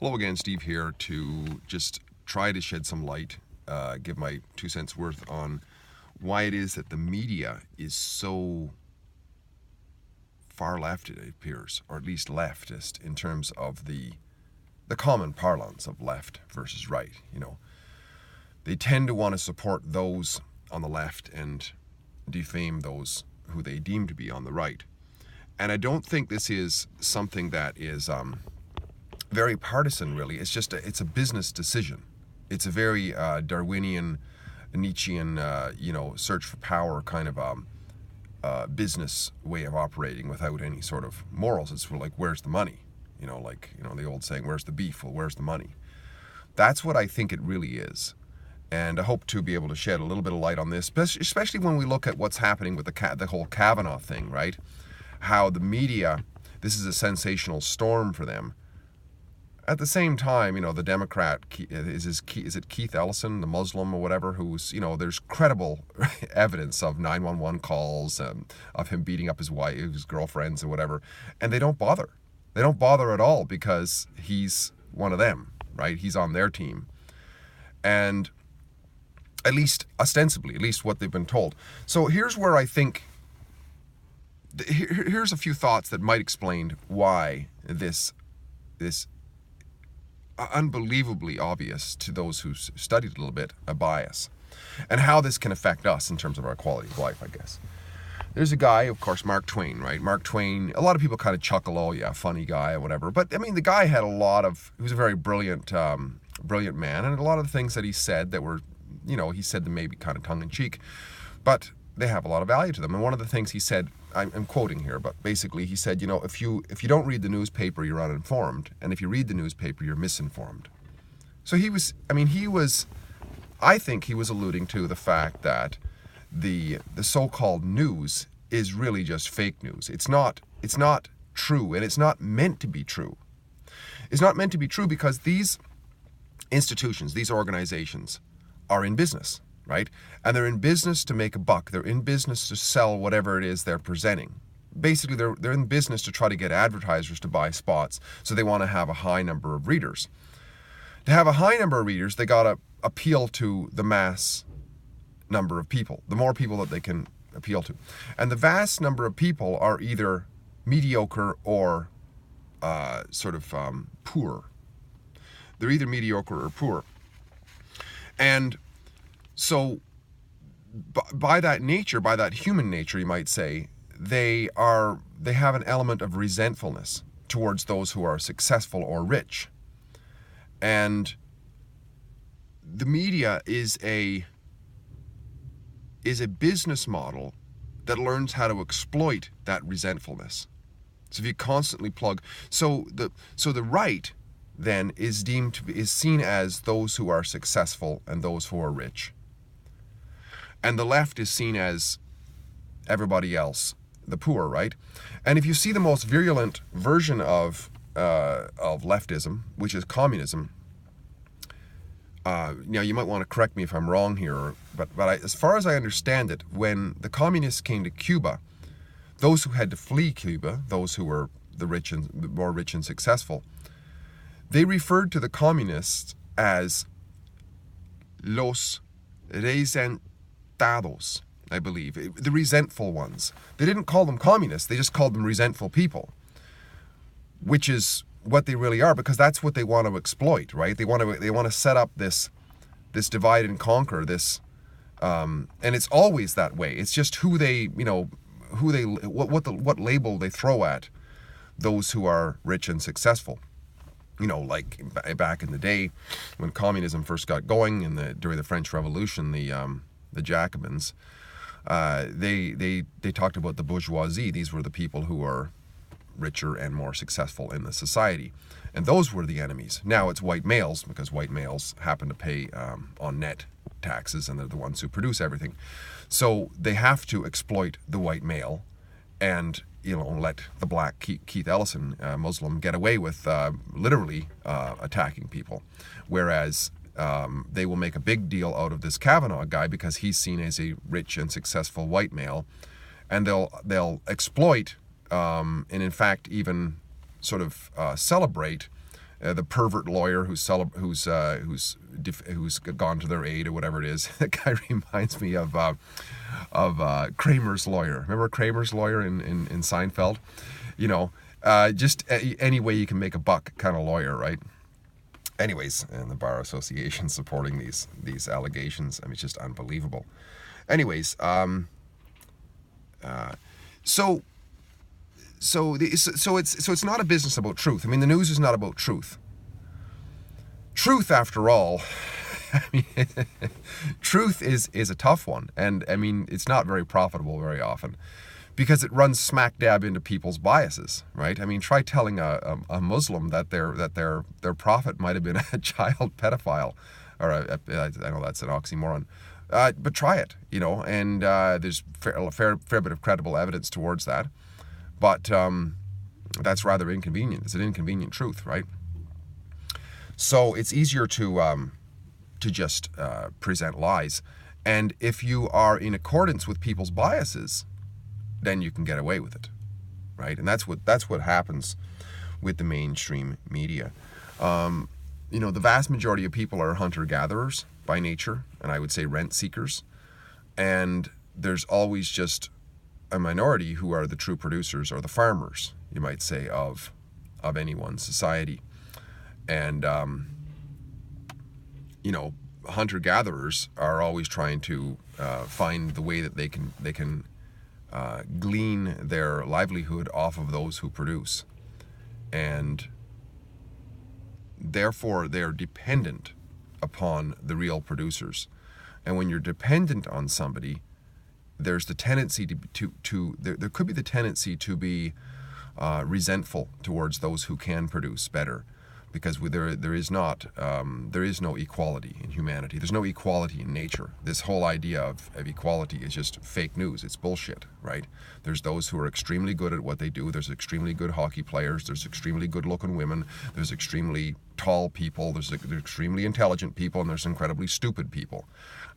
Hello again, Steve here to just try to shed some light, give my 2 cents worth on why it is that the media is so far left, it appears, or at least leftist in terms of the common parlance of left versus right. They tend to want to support those on the left and defame those who they deem to be on the right. And I don't think this is something that is very partisan, really. It's a business decision. It's a very Darwinian, Nietzschean, search for power kind of business way of operating without any sort of morals. It's like, where's the money? The old saying, where's the beef? Well, where's the money? That's what I think it really is. And I hope to be able to shed a little bit of light on this, especially when we look at what's happening with the whole Kavanaugh thing, right? How the media, this is a sensational storm for them. At the same time, the Democrat, is it Keith Ellison, the Muslim or whatever, who's, there's credible evidence of 911 calls, of him beating up his wife, his girlfriends or whatever, and they don't bother. They don't bother at all because he's one of them, right? He's on their team. And at least ostensibly, at least what they've been told. So here's where I think, here's a few thoughts that might explain why this unbelievably obvious to those who studied a little bit, a bias, and how this can affect us in terms of our quality of life, I guess. There's a guy, of course, Mark Twain, right? Mark Twain, a lot of people kind of chuckle, oh yeah, funny guy or whatever. But I mean, the guy had he was a very brilliant man, and a lot of the things that he said that were, he said them maybe kind of tongue in cheek, but they have a lot of value to them. And one of the things he said, I'm quoting here, but basically he said, if you don't read the newspaper, you're uninformed, and if you read the newspaper, you're misinformed. So I think he was alluding to the fact that the so-called news is really just fake news. It's not true, and it's not meant to be true. It's not meant to be true because these institutions, these organizations, are in business. Right? And they're in business to make a buck. They're in business to sell whatever it is they're presenting. Basically, they're in business to try to get advertisers to buy spots, so they want to have a high number of readers. To have a high number of readers, they got to appeal to the mass number of people, the more people that they can appeal to. And the vast number of people are either mediocre or poor. They're either mediocre or poor. And so by that nature, by that human nature, you might say, they have an element of resentfulness towards those who are successful or rich. And the media is a business model that learns how to exploit that resentfulness. So if you constantly plug, so the right then is seen as those who are successful and those who are rich. And the left is seen as everybody else, the poor, right? And if you see the most virulent version of leftism, which is communism, you might want to correct me if I'm wrong here, but as far as I understand it, when the communists came to Cuba, those who had to flee Cuba, those who were the more rich and successful, they referred to the communists as los resentados, I believe, the resentful ones. They didn't call them communists, they just called them resentful people, which is what they really are, because that's what they want to exploit, right? They want to set up this divide and conquer, and it's always that way. It's just what label they throw at those who are rich and successful. Like back in the day when communism first got going during the French Revolution, the Jacobins, they talked about the bourgeoisie. These were the people who are richer and more successful in the society, and those were the enemies. Now it's white males, because white males happen to pay on net taxes, and they're the ones who produce everything. So they have to exploit the white male and let the black Keith Ellison, Muslim, get away with literally attacking people. Whereas they will make a big deal out of this Kavanaugh guy because he's seen as a rich and successful white male, and they'll exploit and in fact even sort of celebrate the pervert lawyer who's gone to their aid or whatever it is. That guy reminds me of Kramer's lawyer. Remember Kramer's lawyer in Seinfeld? You know, just any way you can make a buck kind of lawyer, right? Anyways, and the Bar Association supporting these allegations. I mean, it's just unbelievable. Anyways, so it's not a business about truth. I mean, the news is not about truth. Truth, after all, I mean, truth is a tough one, and I mean, it's not very profitable very often, because it runs smack dab into people's biases, right? I mean, try telling a Muslim that their prophet might have been a child pedophile, or I know that's an oxymoron, but try it, you know, and there's a fair bit of credible evidence towards that, but that's rather inconvenient. It's an inconvenient truth, right? So it's easier to just present lies, and if you are in accordance with people's biases, then you can get away with it, right? And that's what happens with the mainstream media. You know, the vast majority of people are hunter-gatherers by nature, and I would say rent seekers. And there's always just a minority who are the true producers, or the farmers, you might say, of anyone's society. And you know, hunter-gatherers are always trying to find the way that they can glean their livelihood off of those who produce, and therefore they're dependent upon the real producers. And when you're dependent on somebody, there's the tendency there could be the tendency to be resentful towards those who can produce better, because there is no equality in humanity. There's no equality in nature. This whole idea of equality is just fake news. It's bullshit, right? There's those who are extremely good at what they do. There's extremely good hockey players. There's extremely good-looking women. There's extremely tall people. There's extremely intelligent people, and there's incredibly stupid people.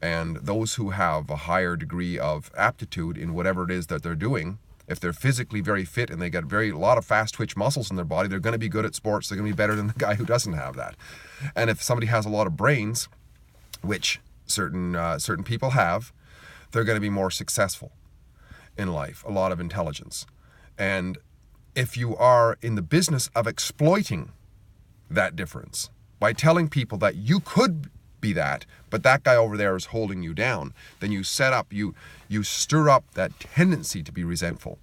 And those who have a higher degree of aptitude in whatever it is that they're doing, if they're physically very fit and they get a lot of fast twitch muscles in their body, they're going to be good at sports. They're going to be better than the guy who doesn't have that. And if somebody has a lot of brains, which certain people have, they're going to be more successful in life, a lot of intelligence. And if you are in the business of exploiting that difference by telling people that you could be that, but that guy over there is holding you down, then you stir up that tendency to be resentful,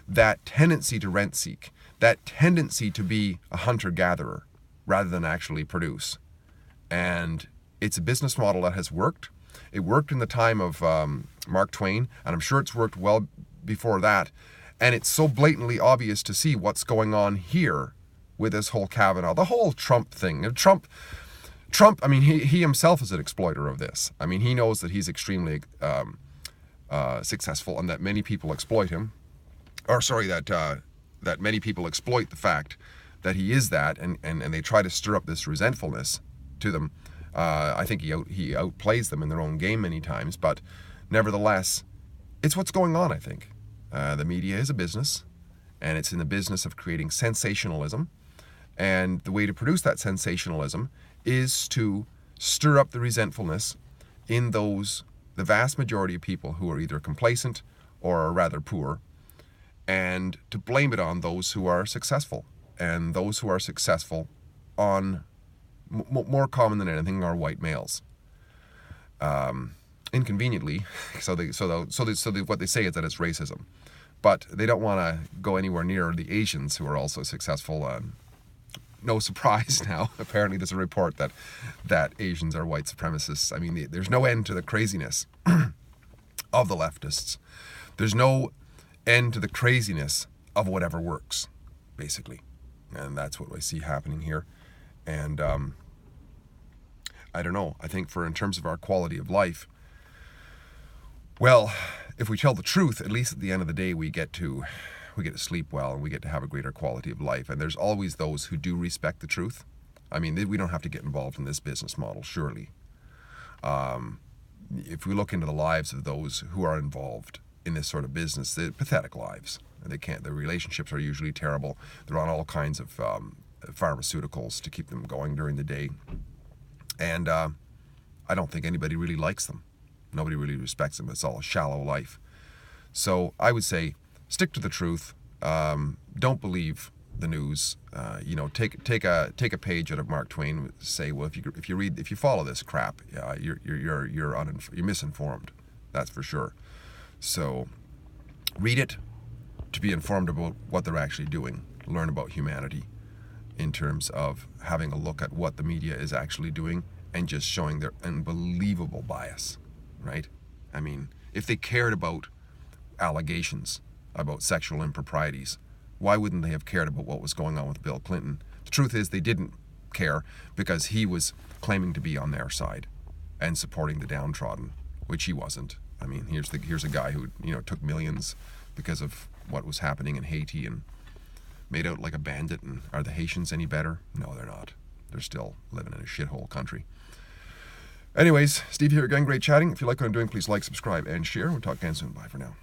that tendency to rent seek, that tendency to be a hunter-gatherer rather than actually produce. And it's a business model that has worked. It worked in the time of Mark Twain, and I'm sure it's worked well before that. And it's so blatantly obvious to see what's going on here with this whole Kavanaugh, the whole Trump thing. Trump, I mean, he himself is an exploiter of this. I mean, he knows that he's extremely successful and that many people exploit him. Or sorry, that many people exploit the fact that he is that, and they try to stir up this resentfulness to them. I think he outplays them in their own game many times, but nevertheless, it's what's going on, I think. The media is a business, and it's in the business of creating sensationalism. And the way to produce that sensationalism is to stir up the resentfulness in the vast majority of people who are either complacent or are rather poor, and to blame it on those who are successful. And those who are successful, on more common than anything, are white males. Inconveniently, so what they say is that it's racism, but they don't want to go anywhere near the Asians who are also successful. No surprise now. Apparently, there's a report that Asians are white supremacists. I mean, there's no end to the craziness of the leftists. There's no end to the craziness of whatever works, basically. And that's what I see happening here. And I don't know. I think in terms of our quality of life, well, if we tell the truth, at least at the end of the day, we get to sleep well, and we get to have a greater quality of life. And there's always those who do respect the truth. I mean, we don't have to get involved in this business model, surely. If we look into the lives of those who are involved in this sort of business, they're pathetic lives. Their relationships are usually terrible. They're on all kinds of pharmaceuticals to keep them going during the day. And I don't think anybody really likes them. Nobody really respects them. It's all a shallow life. So I would say stick to the truth. Don't believe the news. Take a page out of Mark Twain. Say, well, if you follow this crap, you're misinformed. That's for sure. So read it to be informed about what they're actually doing. Learn about humanity in terms of having a look at what the media is actually doing and just showing their unbelievable bias, right? I mean, if they cared about allegations about sexual improprieties, why wouldn't they have cared about what was going on with Bill Clinton? The truth is they didn't care because he was claiming to be on their side and supporting the downtrodden, which he wasn't. I mean, here's a guy who took millions because of what was happening in Haiti and made out like a bandit. And are the Haitians any better? No, they're not. They're still living in a shithole country. Anyways, Steve here again. Great chatting. If you like what I'm doing, please like, subscribe, and share. We'll talk again soon. Bye for now.